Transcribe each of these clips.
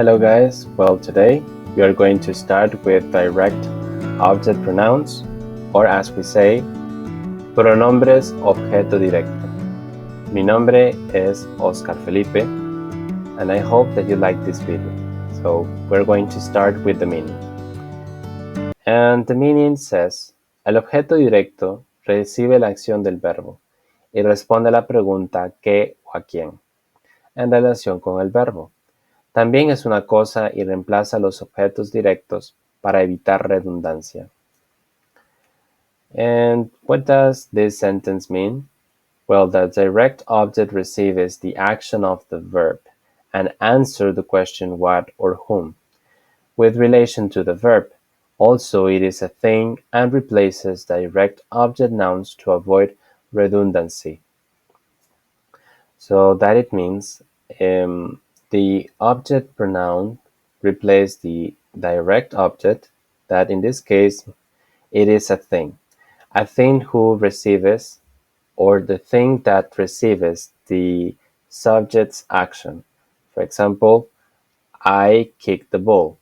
Hello guys, well today we are going to start with direct object pronouns, or as we say, pronombres objeto directo. Mi nombre es Oscar Felipe and I hope that you like this video. So we're going to start with the meaning. And the meaning says, el objeto directo recibe la acción del verbo y responde a la pregunta qué o a quién en relación con el verbo. También es una cosa y reemplaza los objetos directos para evitar redundancia. And what does this sentence mean? Well, the direct object receives the action of the verb and answers the question what or whom. With relation to the verb, also it is a thing and replaces direct object nouns to avoid redundancy. So that it means the object pronoun replaces the direct object, that in this case it is a thing who receives, or the thing that receives the subject's action. For example, I kick the ball.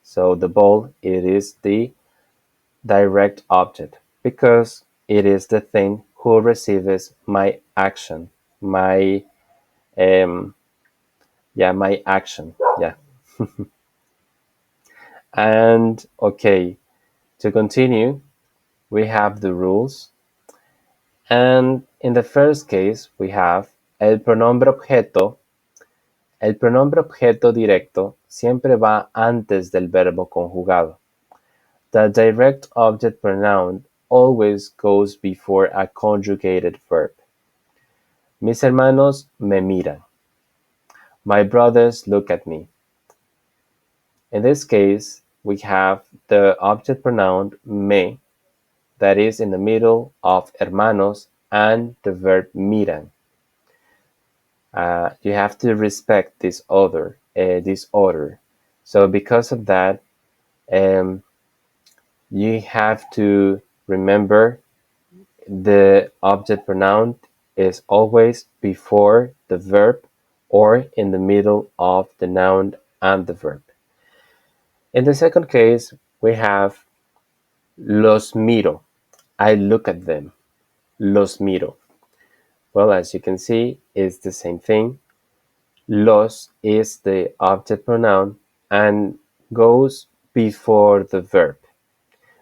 So the ball, it is the direct object because it is the thing who receives my action, my my action. Yeah. And okay, to continue, we have the rules. And in the first case, we have el pronombre objeto. El pronombre objeto directo siempre va antes del verbo conjugado. The direct object pronoun always goes before a conjugated verb. Mis hermanos me miran. My brothers look at me. In this case, we have the object pronoun me that is in the middle of hermanos and the verb miran. You have to respect this order. So because of that, you have to remember the object pronoun is always before the verb or in the middle of the noun and the verb. In the second case, we have los miro. I look at them. Los miro. Well, as you can see, it's the same thing. Los is the object pronoun and goes before the verb.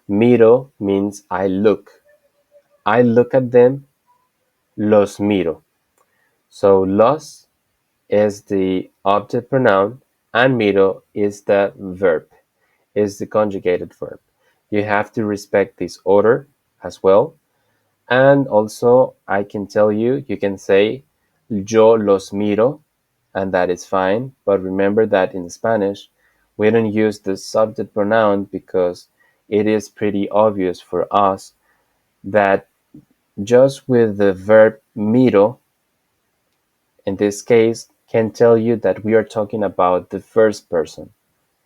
Miro means I look. I look at them. Los miro. So los is the object pronoun and miro is the verb, is the conjugated verb. You have to respect this order as well. And also, I can tell you, you can say yo los miro, and that is fine. But remember that in Spanish, we don't use the subject pronoun because it is pretty obvious for us that just with the verb miro, in this case, can tell you that we are talking about the first person.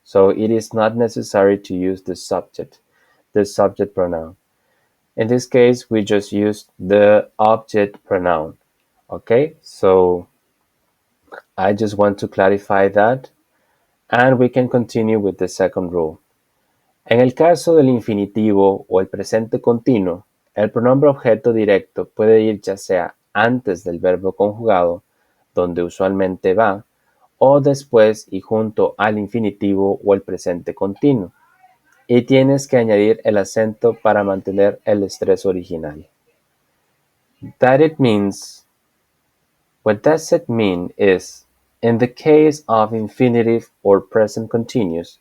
So it is not necessary to use the subject pronoun. In this case, we just use the object pronoun. Okay, so I just want to clarify that, and we can continue with the second rule. En el caso del infinitivo o el presente continuo, el pronombre objeto directo puede ir ya sea antes del verbo conjugado, donde usualmente va, o después y junto al infinitivo o el presente continuo. Y tienes que añadir el acento para mantener el estrés original. What does it mean is, in the case of infinitive or present continuous,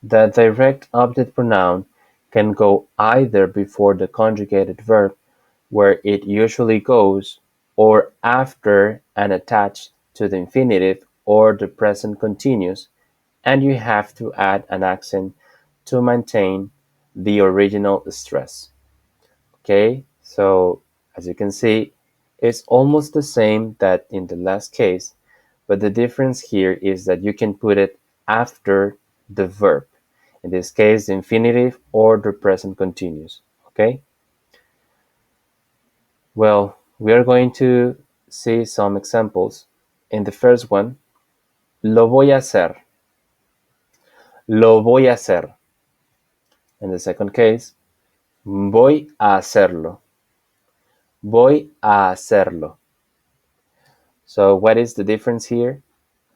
the direct object pronoun can go either before the conjugated verb, where it usually goes, or after and attached to the infinitive or the present continuous, and you have to add an accent to maintain the original stress. Okay, so as you can see, it's almost the same that in the last case, but the difference here is that you can put it after the verb. In this case, the infinitive or the present continuous. Okay? Well, we are going to see some examples. In the first one, lo voy a hacer. Lo voy a hacer. In the second case, voy a hacerlo. Voy a hacerlo. So what is the difference here?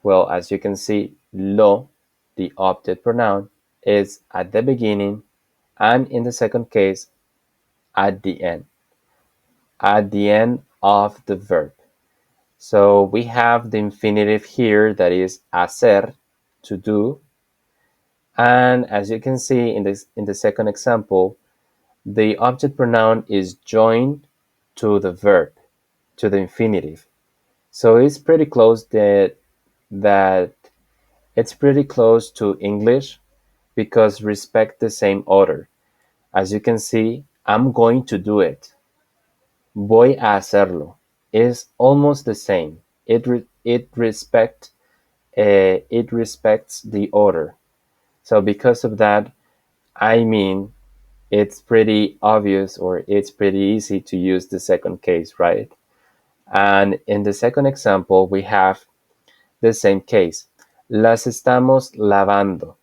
Well, as you can see, lo, the object pronoun, is at the beginning, and in the second case, at the end. At the end of the verb. So we have the infinitive here, that is hacer, to do. And as you can see in the second example, the object pronoun is joined to the verb, to the infinitive. So it's pretty close that it's pretty close to English because respect the same order. As you can see, I'm going to do it. Voy a hacerlo is almost the same. It respects the order. So because of that, I mean, it's pretty obvious, or it's pretty easy to use the second case, right? And in the second example, we have the same case. Las estamos lavando.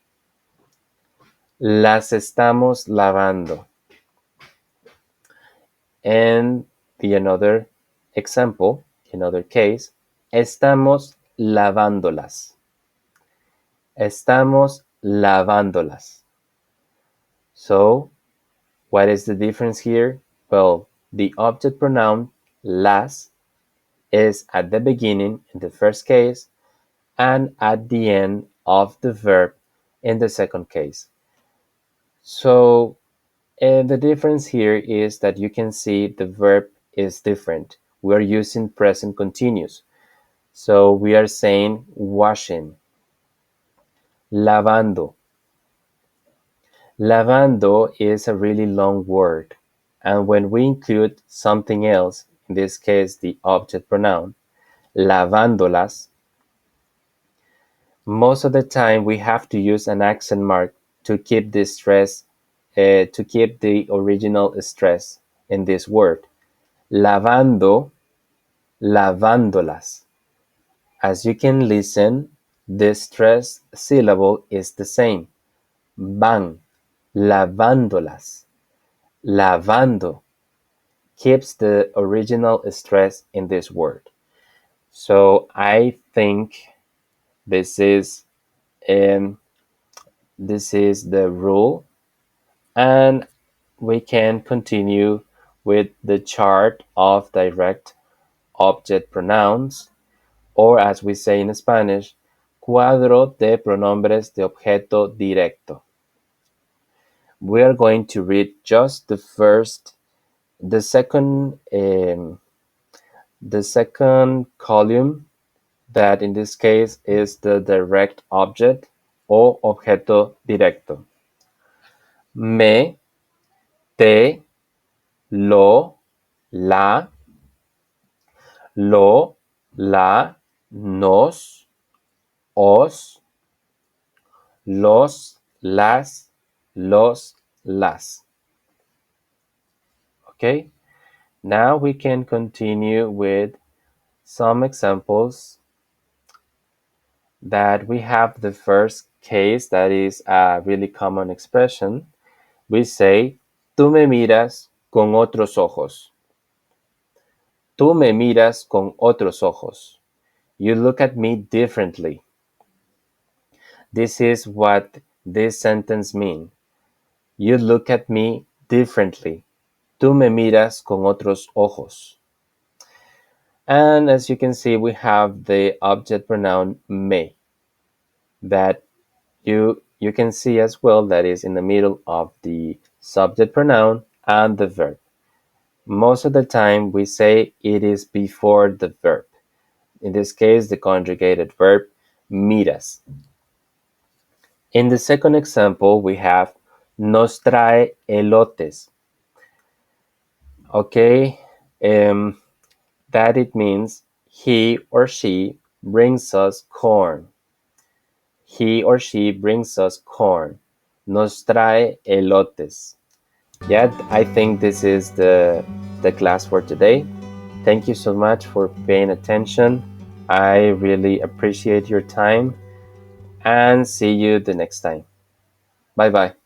Las estamos lavando. And the another example, another case, estamos lavándolas. Estamos lavándolas. So, what is the difference here? Well, the object pronoun las is at the beginning in the first case and at the end of the verb in the second case. So, the difference here is that you can see the verb is different. We're using present continuous. So we are saying washing, lavando. Lavando is a really long word. And when we include something else, in this case the object pronoun, lavándolas, most of the time we have to use an accent mark to keep the stress, to keep the original stress in this word. Lavando, lavándolas. As you can listen, the stressed syllable is the same. Van, lavándolas. Lavando keeps the original stress in this word. So I think this is um, this is the rule, and we can continue with the chart of direct object pronouns, or as we say in Spanish, cuadro de pronombres de objeto directo. We are going to read just the second column, that in this case is the direct object o objeto directo. Me, te, lo, la, lo, la, nos, os, los, las, las. Okay, now we can continue with some examples. That we have the first case, that is a really common expression. We say, tú me miras con otros ojos. Tú me miras con otros ojos. You look at me differently. This is what this sentence means. You look at me differently. Tú me miras con otros ojos. And as you can see, we have the object pronoun me, that you can see as well, that is in the middle of the subject pronoun and the verb. Most of the time we say it is before the verb. In this case, the conjugated verb miras. In the second example, we have nos trae elotes. Okay, that it means he or she brings us corn. He or she brings us corn. Nos trae elotes. Yeah, I think this is the class for today. Thank you so much for paying attention. I really appreciate your time, and see you the next time. Bye bye.